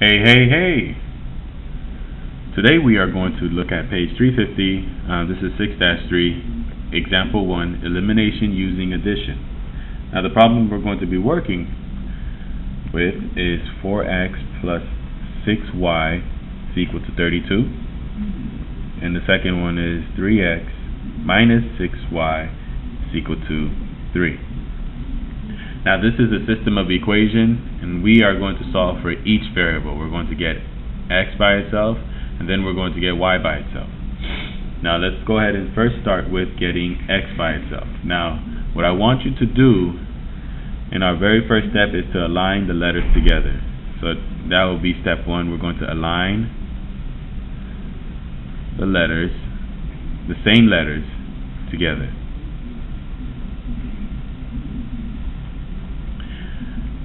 Hey, hey, hey! Today we are going to look at page 350. This is 6-3, example 1, elimination using addition. Now the problem we're going to be working with is 4x plus 6y is equal to 32. And the second one is 3x minus 6y is equal to 3. Now this is a system of equations, and we are going to solve for each variable. We're going to get x by itself, and then we're going to get y by itself. Now let's go ahead and first start with getting x by itself. Now what I want you to do in our very first step is to align the letters together. So that will be step 1. We're going to align the letters, the same letters, together.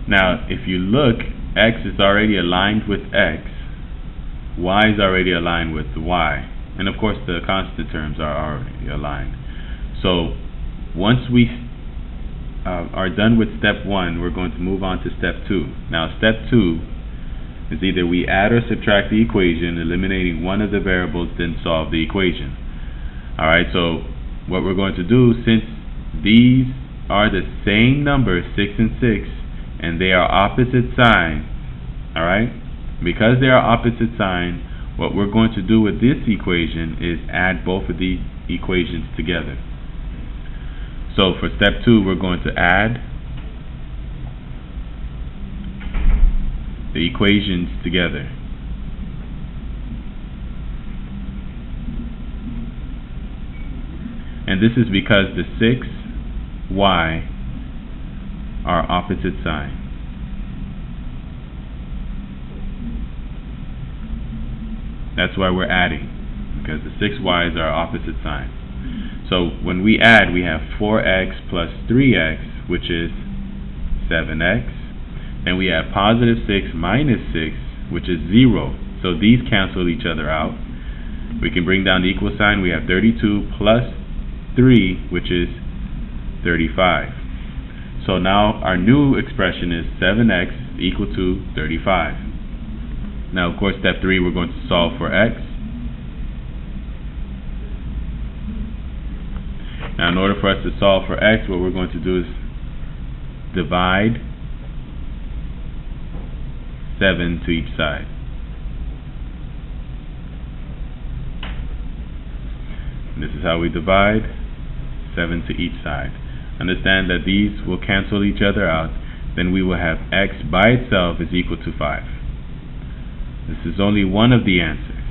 Now, if you look, x is already aligned with x, y is already aligned with y, and of course the constant terms are already aligned. So, once we are done with step 1, we're going to move on to step 2. Now, step 2 is either we add or subtract the equation, eliminating one of the variables, then solve the equation. Alright, so what we're going to do, since these are the same numbers, 6 and 6, and they are opposite signs, alright? Because they are opposite signs, what we're going to do with this equation is add both of these equations together. So for step 2, we're going to add the equations together. And this is because the 6y are opposite signs. That's why we're adding, because the 6y's are opposite signs. So when we add, we have 4x plus 3x, which is 7x. Then we have positive 6 minus 6, which is 0. So these cancel each other out. We can bring down the equal sign. We have 32 plus 3, which is 35. So now our new expression is 7x equal to 35. Now of course step 3, we're going to solve for x. Now in order for us to solve for x, what we're going to do is divide 7 to each side. And this is how we divide 7 to each side. Understand that these will cancel each other out. Then we will have x by itself is equal to 5. This is only one of the answers.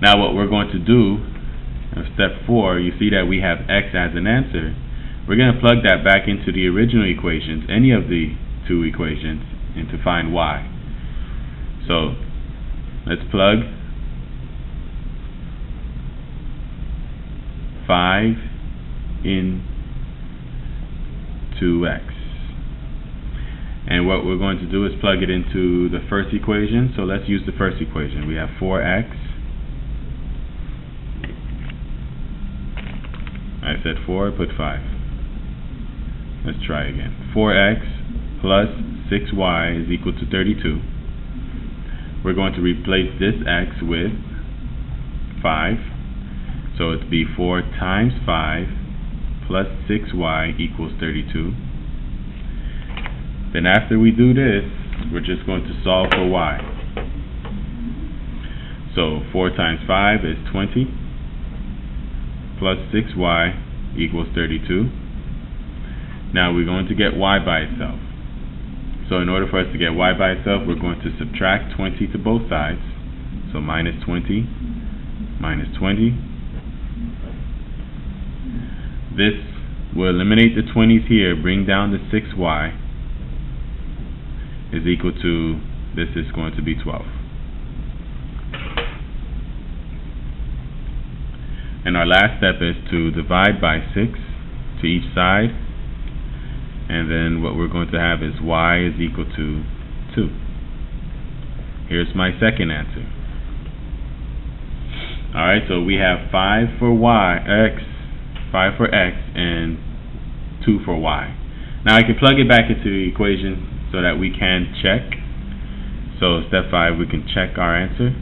Now what we're going to do in step 4, you see that we have x as an answer. We're going to plug that back into the original equations, any of the two equations, and to find y. So let's plug 5 into x. And what we're going to do is plug it into the first equation. So let's use the first equation. We have 4x. I said 4, put 5. Let's try again. 4x plus 6y is equal to 32. We're going to replace this x with 5. So it'd be 4 times 5 plus 6y equals 32. Then after we do this, we're just going to solve for y. So 4 times 5 is 20 plus 6y equals 32. Now we're going to get y by itself. So in order for us to get y by itself, we're going to subtract 20 to both sides. So minus 20 minus 20. This will eliminate the 20s here, bring down the 6y is equal to, this is going to be 12. And our last step is to divide by 6 to each side, and then what we're going to have is y is equal to 2. Here's my second answer. Alright, so we have 5 for x, 5 for x, and 2 for y. Now I can plug it back into the equation so that we can check. So step 5, we can check our answer.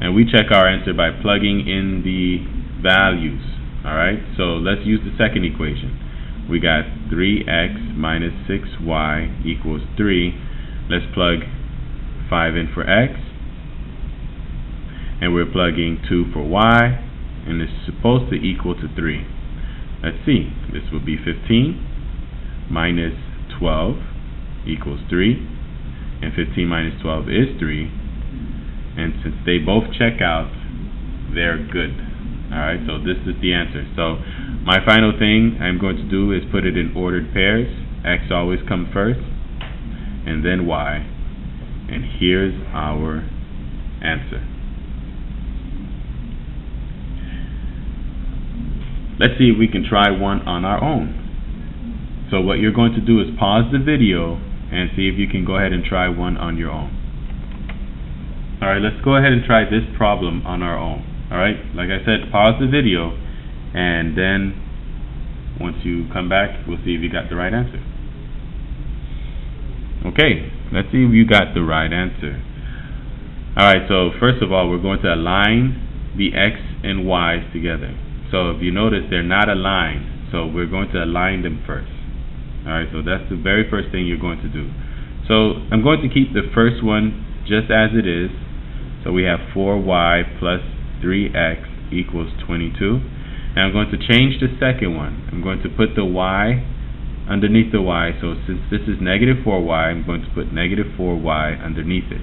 And we check our answer by plugging in the values. Alright, so let's use the second equation. We got 3x minus 6y equals 3. Let's plug 5 in for x. And we're plugging 2 for y. And it's supposed to equal to 3. Let's see. This will be 15 minus 12 equals 3. And 15 minus 12 is 3. And since they both check out, they're good. Alright, so this is the answer. So my final thing I'm going to do is put it in ordered pairs. X always comes first, and then y. And here's our answer. Let's see if we can try one on our own. So what you're going to do is pause the video and see if you can go ahead and try one on your own. Alright, let's go ahead and try this problem on our own. Alright, like I said, pause the video, and then once you come back, we'll see if you got the right answer. Okay, let's see if you got the right answer. Alright, so first of all, we're going to align the x and y's together. So if you notice, they're not aligned, so we're going to align them first. Alright, so that's the very first thing you're going to do. So I'm going to keep the first one just as it is. So we have 4y plus 3x equals 22. And I'm going to change the second one. I'm going to put the y underneath the y. So since this is negative 4y, I'm going to put negative 4y underneath it.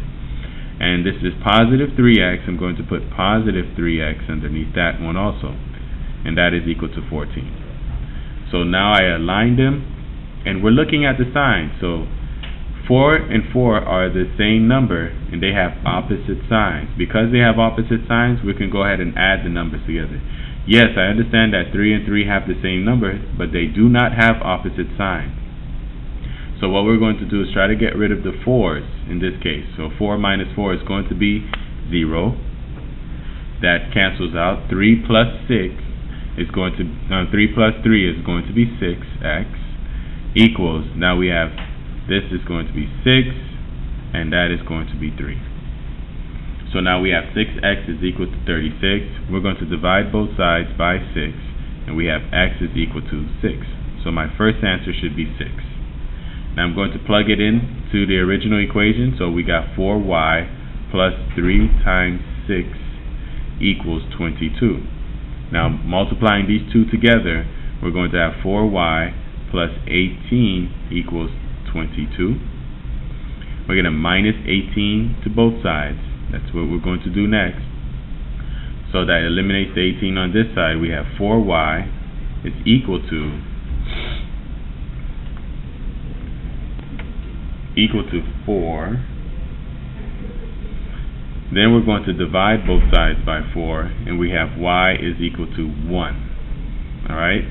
And this is positive 3x. I'm going to put positive 3x underneath that one also. And that is equal to 14. So now I aligned them, and we're looking at the signs. So 4 and 4 are the same number, and they have opposite signs. Because they have opposite signs, we can go ahead and add the numbers together. Yes, I understand that 3 and 3 have the same number, but they do not have opposite signs. So what we're going to do is try to get rid of the 4's in this case. So 4 minus 4 is going to be 0. That cancels out. 3 plus 6 is going to 3 plus 3 is going to be 6x equals, now we have, this is going to be 6, and that is going to be 3. So now we have 6x is equal to 36. We're going to divide both sides by 6, and we have x is equal to 6. So my first answer should be 6. Now I'm going to plug it in to the original equation. So we got 4y plus 3 times 6 equals 22. Now multiplying these two together, we're going to have 4y plus 18 equals 22. We're going to minus 18 to both sides. That's what we're going to do next. So that eliminates the 18 on this side. We have 4y is equal to 4. Then we're going to divide both sides by 4, and we have y is equal to 1. Alright?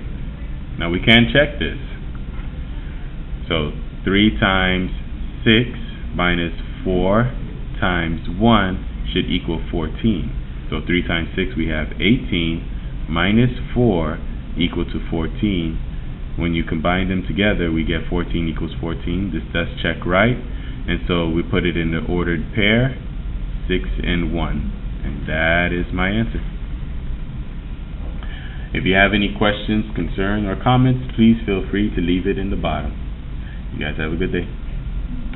Now we can check this. So 3 times 6 minus 4 times 1 should equal 14. So 3 times 6 we have 18 minus 4 equal to 14. When you combine them together, we get 14 equals 14. This does check right. And so we put it in the ordered pair, 6 and 1. And that is my answer. If you have any questions, concerns, or comments, please feel free to leave it in the bottom. You guys have a good day.